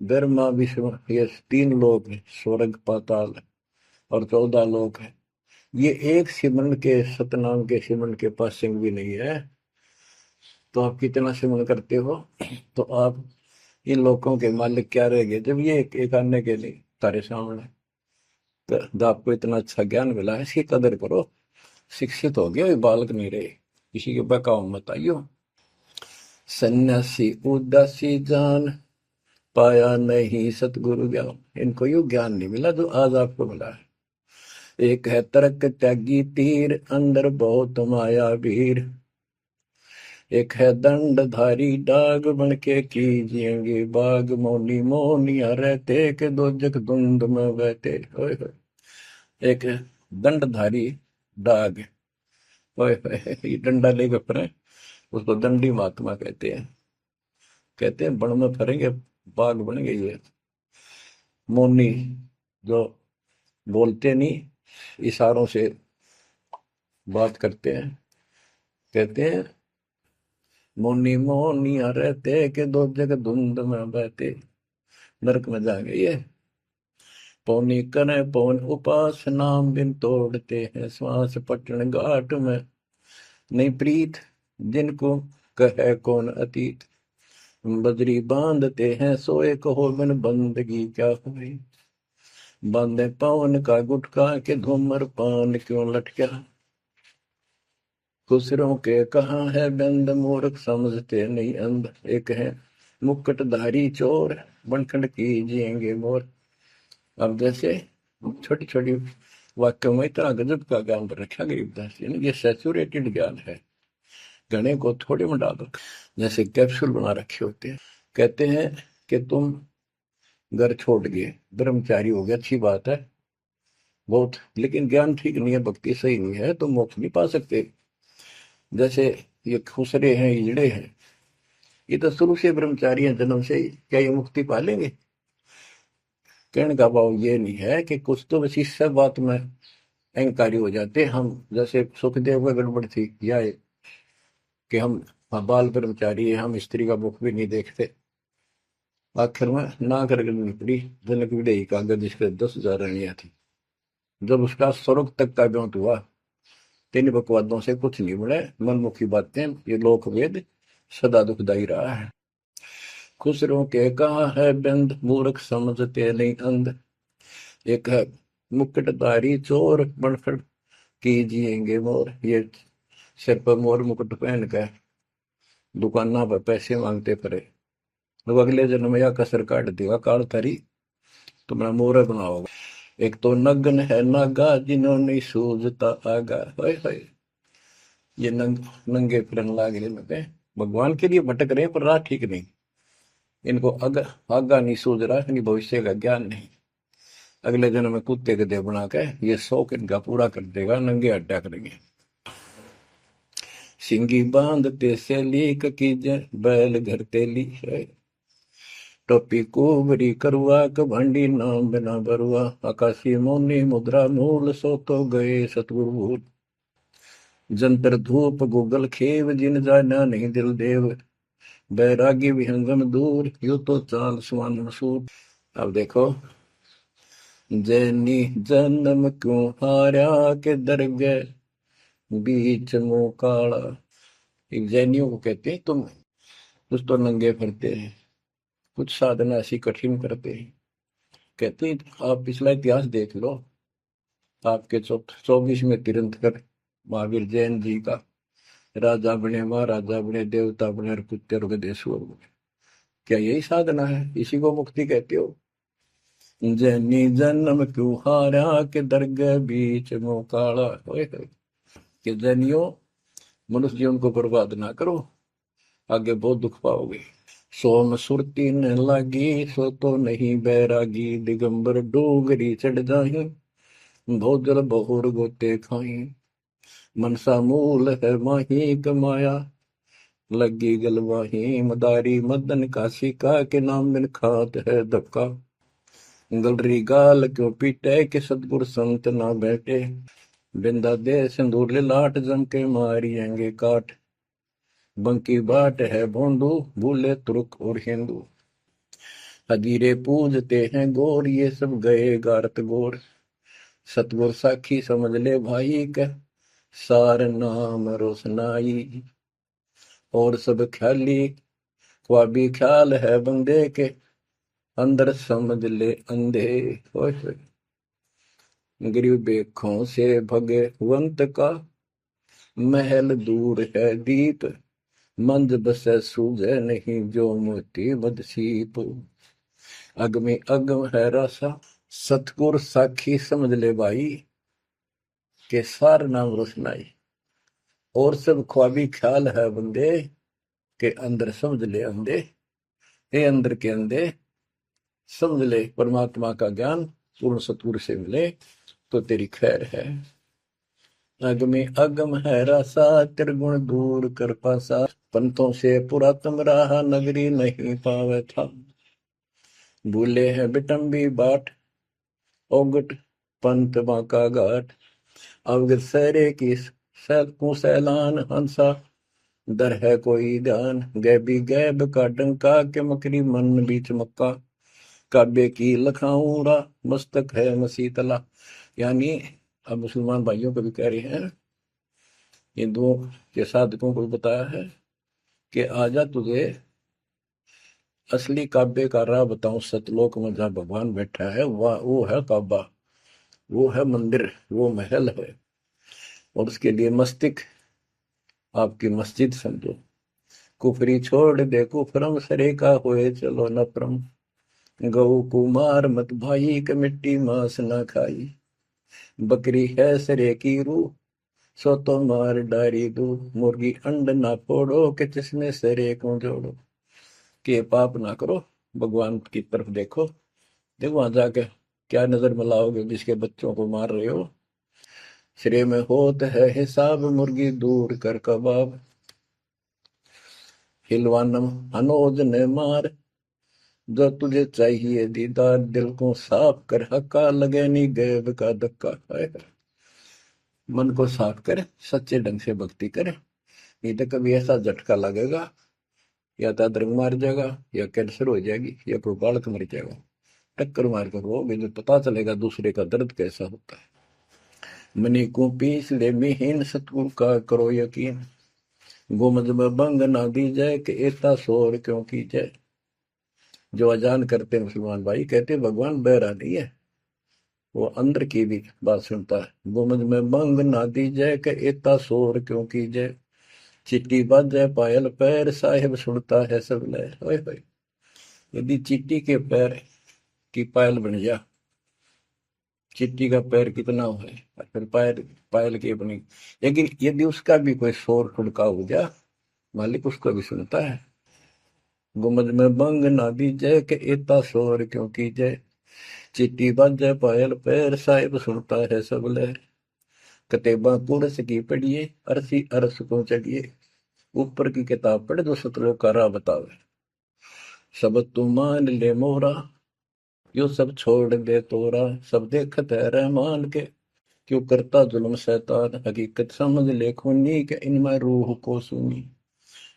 ब्रह्मा विष्णु ये 3 लोक है, स्वर्ग पाताल और 14 लोक है। ये एक सिमरन के, सतनाम के सिमरन के पास सिंह भी नहीं है। तो आप कितना सिमरन करते हो, तो आप इन लोगों के मालिक क्या रह गए, जब ये एक आने के लिए तारे सामने। तो आपको इतना अच्छा ज्ञान मिला है, इसकी कदर करो। शिक्षित हो गए, बालक नहीं रहे, किसी के बहकाव मत आइयो। सन्यासी उदासी जान, पाया नहीं सतगुरु ज्ञान। इनको यू ज्ञान नहीं मिला जो आज आपको मिला है। एक है तर्क त्यागी तीर, अंदर बहुत माया भीर। एक है दंडधारी डाग, बन के कीजिएंगे बाग, मौनी मौनिया रहते के दो जग धुंध में बहते। होय होय। एक दंडधारी डाग, होय होय, ये डंडा लेकर फिरे, उसको दंडी महात्मा कहते हैं। कहते हैं बन में फरेंगे बाग बन गई है। मौनी जो बोलते नहीं, इशारों से बात करते हैं। कहते हैं मौनी मौनिया रहते के दो जग धुंध में बहते, नरक में जाएंगे ये। पौनी करें पौन उपास नाम बिन तोड़ते हैं श्वास पटन घाट में, नहीं प्रीत जिनको कहे कौन अतीत, बजरी बांधते हैं सोए कहो बिन बंदगी क्या हुई, बांधे पवन का गुटका के धूमर पान क्यों लटका, खुसरों के कहाँ है बंद मूर्ख समझते नहीं अंध, एक है मुकुटधारी चोर बनखंड कीजिएंगे मोर। अब जैसे छोटी छोटी वाक्यों में इतना गजब का ज्ञान रखा गरीबदास जी ने, ये सैचुरेटेड ज्ञान है, गणे को थोड़े में डाल रखा, जैसे कैप्सूल बना रखे होते हैं। कहते हैं कि तुम घर छोड़ गए, ब्रह्मचारी हो गया, अच्छी बात है बहुत, लेकिन ज्ञान ठीक नहीं है, भक्ति सही नहीं है तो मोक्ष नहीं पा सकते। जैसे ये खुसरे हैं, इजड़े हैं, ये तो शुरू से ब्रह्मचारी हैं जन्म से ही, क्या ये मुक्ति पा लेंगे? कहने का भाव ये नहीं है कि कुछ तो बस इस सब बात में अहंकारी हो जाते हम, जैसे सुखदेव का गड़बड़ थी या कि हम बाल ब्रह्मचारी है, हम स्त्री का मुख भी नहीं देखते। आखिर में ना कर निकली जनक विदेही का अगर जिसके 10,000 रानियां थी, जब उसका स्वर्ग तक का ब्योंत हुआ, तीन बकवादों से कुछ नहीं मिले, मनमुखी बातें, ये लोक वेद सदा दुखदाई रहा है। खुसरों के कहा है बंद मूर्ख समझते नहीं अंध, एक है मुकुटधारी चोर बनखड़ कीजिएंगे मोर, ये सिर पर मोर मुकुट पहन कर दुकाना पर पैसे मांगते पड़े, तो अगले जन्म या कसर काट देगा काल थारी, तुम्हारा मोर बनाओगा। एक तो नग्न है नागा जिन्होंने सूझता आगा, हाय हाय, ये नंगे फिरन लागे लगे, भगवान के लिए भटक रहे पर राह ठीक नहीं, इनको आगा नहीं सूझ रहा, इनकी भविष्य का ज्ञान नहीं, अगले जन्म में कुत्ते के देह बना के ये शौक इनका पूरा कर देगा, नंगे अड्डा करेंगे। सिंगी बांधते से लीक कीजे बैल घर तेली है, टोपी कुबरी करुआ कभंडी नाम बिना बरुआ, आकाशी मोनी मुद्रा मूल सो तो गए सतगुरु भूल, जंतर धूप गूगल खेव जिन जाना नहीं दिल देव, बैरागी विहंगम दूर यू तो चाल सुमान मसूर। अब देखो, जैनी जन्म क्यों हारा के दर गए बीच मुंह काला, एक जैनियों को कहते हैं तुम कुछ तो नंगे फिरते हैं, कुछ साधना ऐसी कठिन करते हैं। कहते हैं आप पिछला इतिहास देख लो, आपके 24वें तीर्थंकर महावीर जैन जी का, राजा बने महाराजा बने देवता बने और कुत्ते और गधेश्वर बने, क्या यही साधना है? इसी को मुक्ति कहते हो? जैनी जन्म क्यों हारा के दरगाह बीच मुंह काला, कि जैनियों मनुष्य जीवन को बर्बाद ना करो, आगे बहुत दुख पाओगे। सोम सुरती न लागी सो तो नहीं बैरागी, दिगंबर डोगरी चढ़ जाही भोजल बहुर गोते खाई, मनसा मूल है माही कमाया लगी गलवाही, मदारी मदन काशी का के नाम बिन खात है धक्का, गलरी गाल क्यों पीटे के सतगुर संत ना बैठे, बिंदा दे सिंदूर लाट जम के मारियेंगे काट, बंकी बाट है भोंडू भूले तुर्क और हिंदू, हजीरे पूजते हैं गोर ये सब गए गारत गोर, सतगुर साखी समझ ले भाई का सार नाम रोशनाई, और सब ख्याली ख्वाबी ख्याल है बंदे के अंदर समझ ले अंधे, गरीब बेखों से भगवंत का महल दूर है दीप, मंद बसे सूझे नहीं जो मोती बदसीप, अगमी अगम है रसा सतगुर साखी समझ ले भाई के सार नाम रोशनाई, और सब ख्वाबी ख्याल है बंदे के अंदर समझ ले अंधे, हे अंदर के अंधे समझ ले परमात्मा का ज्ञान पूर्ण सतगुरु से मिले तो तेरी खैर है। अगमे अगम है रसा त्रिगुण दूर कर पासा, पंथों से पुरातन रहा, नगरी नहीं पावे था। भूले हैं बिटम्बी बाट, ओगट पंत बांका घाट। अवगत सहरे की सैलकों सैलान, हंसा दर है कोई ध्यान। गैबी गैब का डंका, के मकरी मन बीच मक्का। काबे की लखाऊरा, मस्तक है मसीतला। यानी अब मुसलमान भाइयों को भी कह रहे हैं, हिंदुओं के साधकों को भी बताया है कि आजा तुझे असली काबे का राह बताऊं। सतलोक में जहाँ भगवान बैठा है वह वो है काबा, वो है मंदिर, वो महल है। और उसके लिए मस्तिक आपकी मस्जिद समझो। कुफरी छोड़ दे कुफरम, सरे का होए चलो नफरम। गौ कुमार मत भाई, के मिट्टी मांस न खाई। बकरी है सरे की रूह, सो तो मार डारी दू। मुर्गी अंड ना फोड़ो, के जिसमें सरे को जोड़ो। के पाप ना करो, भगवान की तरफ देखो। देखो वहां जाके क्या नजर मिलाओगे, जिसके बच्चों को मार रहे हो। श्रेय में होत है हिसाब, मुर्गी दूर कर कबाब। हिलवानम अनोज ने मार, जो तुझे चाहिए दीदार। दिल को साफ कर, हक्का लगे नहीं गैब का धक्का। मन को साफ कर, सच्चे ढंग से भक्ति करे। नहीं तो कभी ऐसा झटका लगेगा, या तो अदरंग मार जाएगा, या कैंसर हो जाएगी, या कोई बालक मर जाएगा। टक्कर मार कर वो मुझे पता चलेगा दूसरे का दर्द कैसा होता है। मनी को पीस ले मिहीन, सतगुरु का करो यकीन। गोमद में बंग ना दी जाए, कि एता शोर क्यों की जाए। जो अजान करते मुसलमान भाई कहते भगवान बहरा नहीं है, वो अंदर की भी बात सुनता है। गोमद में बंग ना दी जाए, कि एता शोर क्यों की जाए। चिट्टी बाजे पायल पैर, साहिब सुनता है सब लहर। होए होए, यदि चींटी के पैर की पायल बन जा, चींटी का पैर कितना हो है, और फिर पायल पायल की अपनी, लेकिन यदि उसका भी कोई शोर खुड़का हो जा, मालिक उसको भी सुनता है। गुमज में बंग ना दी जय, के एता शोर क्यों की जय। चिट्टी बाजे पायल पैर, साहिब सुनता है सब लहर। कतेबा कुरस की पढ़िए, अरसी अरस को चढ़िए। ऊपर की किताब पढ़, जो सतलोक का राह बतावे। सब तू मान ले मोरा, यो सब छोड़ दे तोरा। सब देखत है रहमान के, क्यों करता जुल्म शैतान। हकीकत समझ ले खूनी, के इनमें रूह को सुनी।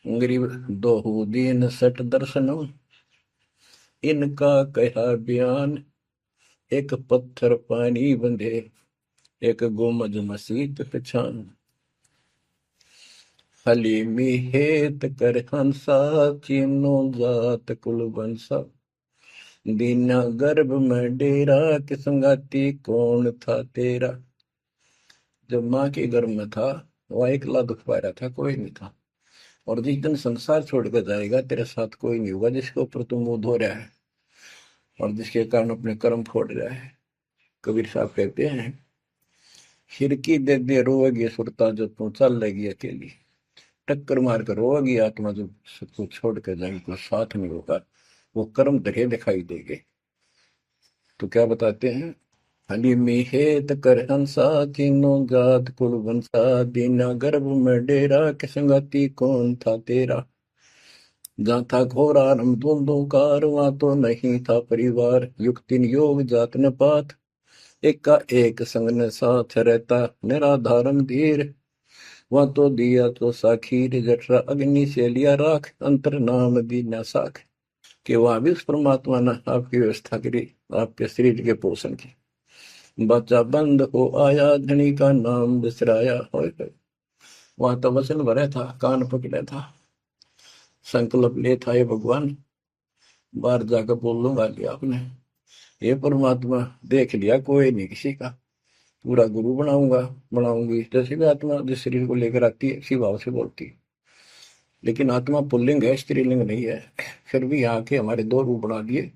गरीब दोहू दीन सट दर्शनम, इनका कहा बयान। एक पत्थर पानी बंधे, एक गुमज मसीत पहचान। हलीमी हेत कर हंसा, चीनो जात कुल बंसा। दीना गर्भ में डेरा, कि संगाती कौन था तेरा। जब माँ के गर्भ में था, वह अकेला दुख पा रहा था, कोई नहीं था। और जिस दिन संसार छोड़कर जाएगा, तेरे साथ कोई नहीं होगा, जिसके ऊपर तुम मुंह धो रहा है और जिसके कारण अपने कर्म फोड़ रहा है। कबीर साहब कहते हैं, खिड़की दे दे रोएगी सुरता, जो तू चल लेगी अकेली। टक्कर मार कर रोएगी आत्मा, जो सबको छोड़ कर जाएगी, कोई साथ नहीं होगा, वो कर्म धरे दिखाई देंगे। तो क्या बताते हैं, हली में हेत कर हंसा, तीनों जात कुल वंशा। दीना गर्भ में डेरा, के संगति कौन था तेरा। जहाँ था घोर आरंभ धुंधुकार, वहां तो नहीं था परिवार। युक्ति योग जात न पात, एक का एक संग न साथ रहता। निराधारम धीर, वहां तो दिया तो साखीर। जठरा अग्नि से लिया राख, अंतर नाम दीना साख। कि वहां भी उस परमात्मा ने आपकी व्यवस्था करी, आपके शरीर के पोषण की। बच्चा बंद हो आया, धनी का नाम बिसराया। हो वहां तो वचन भरा था, कान पकड़ा था, संकल्प ले था, ये भगवान बाहर जाकर बोल लूंगा कि आपने, ये परमात्मा देख लिया कोई नहीं किसी का, पूरा गुरु बनाऊंगा बनाऊंगी। जैसे भी आत्मा जिस शरीर को लेकर आती है, इसी भाव से बोलती है। लेकिन आत्मा पुल्लिंग है, स्त्रीलिंग नहीं है। फिर भी यहाँ के हमारे दो रूप बना दिए,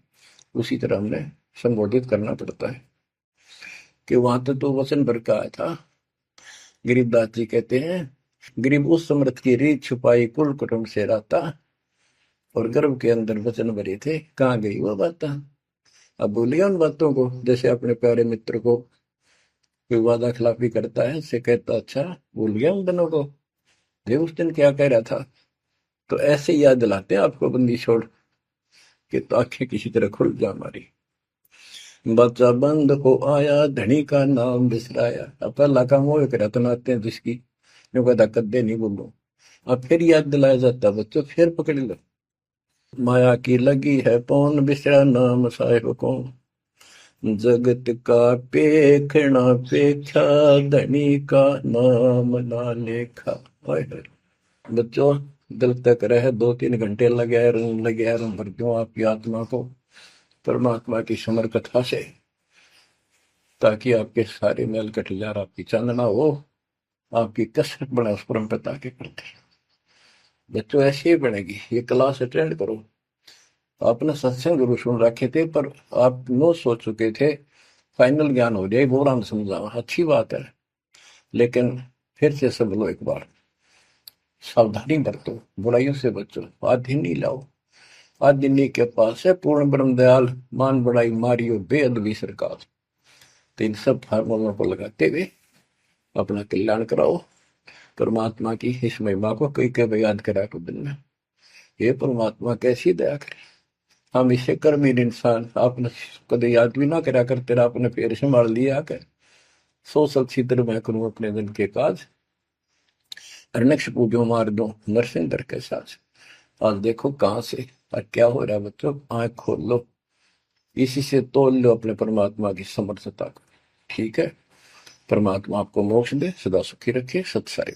उसी तरह हमने संबोधित करना पड़ता है। कि वहां तो वचन भर का आया था। गरीबदास जी कहते हैं, गरीब उस समर्थ की रीत छुपाई, कुल कुटुंब से रहता। और गर्भ के अंदर वचन भरे थे, कहाँ गई वो बात। अब भूलिया उन बातों को, जैसे अपने प्यारे मित्र को कोई वादा खिलाफी करता है, से कहता अच्छा भूल गया उन दिनों को, ये उस दिन क्या कह रहा था। तो ऐसे याद दिलाते हैं आपको बंदी छोड़ कि तो आंखें किसी तरह खुल जा हमारी। बच्चा बंद हो आया धनी का नाम बिसराया। अब पहला काम वो करा तो नाते हैं जिसकी जो कहता कद्दे नहीं बोलो। अब फिर याद दिलाया जाता बच्चों फिर पकड़ लो। माया की लगी है पौन बिसरा नाम साहिब कौन। जगत का पेखना पेखा धनी का नाम ना लेखा। हाय हाय। बच्चों दिल तक रहे 2-3 घंटे लगे रंग भर क्यों आपकी आत्मा को परमात्मा की समर कथा से, ताकि आपके सारे मैल कट जाए, आपकी चांदना हो, आपकी कसरत बने उस परम पिता के प्रति। बच्चों ऐसे ही बनेगी। ये क्लास अटेंड करो। आपने सत्संग गुरु सुन रखे थे पर आप नो सोच चुके थे फाइनल ज्ञान हो जाए बोरान समझा, अच्छी बात है, लेकिन फिर से सब लो एक बार। सावधानी बरतो, बुराइयों से बचो, आदि नहीं लाओ। आदि के पास है पूर्ण ब्रह्म दयाल, मान बड़ाई मारियो बेअदबी सरकार। तो इन सब फार्मूलों को लगाते हुए अपना कल्याण कराओ। परमात्मा की इस महिमा को कई कई याद करा को दिन में, ये परमात्मा कैसी दया करे। हम इसे कर्महीन इंसान आपने कदे याद भी ना करा कर, तेरा आपने फिर संभाल लिया कर। सो सचित्र मैं करूं अपने दिन के काज, अरनक्ष पूजो मार दो नरसिंदर के साथ। आज देखो कहां से और क्या हो रहा है बच्चों, आंख खोल लो, इसी से तोल लो अपने परमात्मा की समर्थता को। ठीक है, परमात्मा आपको मोक्ष दे, सदा सुखी रखे। सत्साई।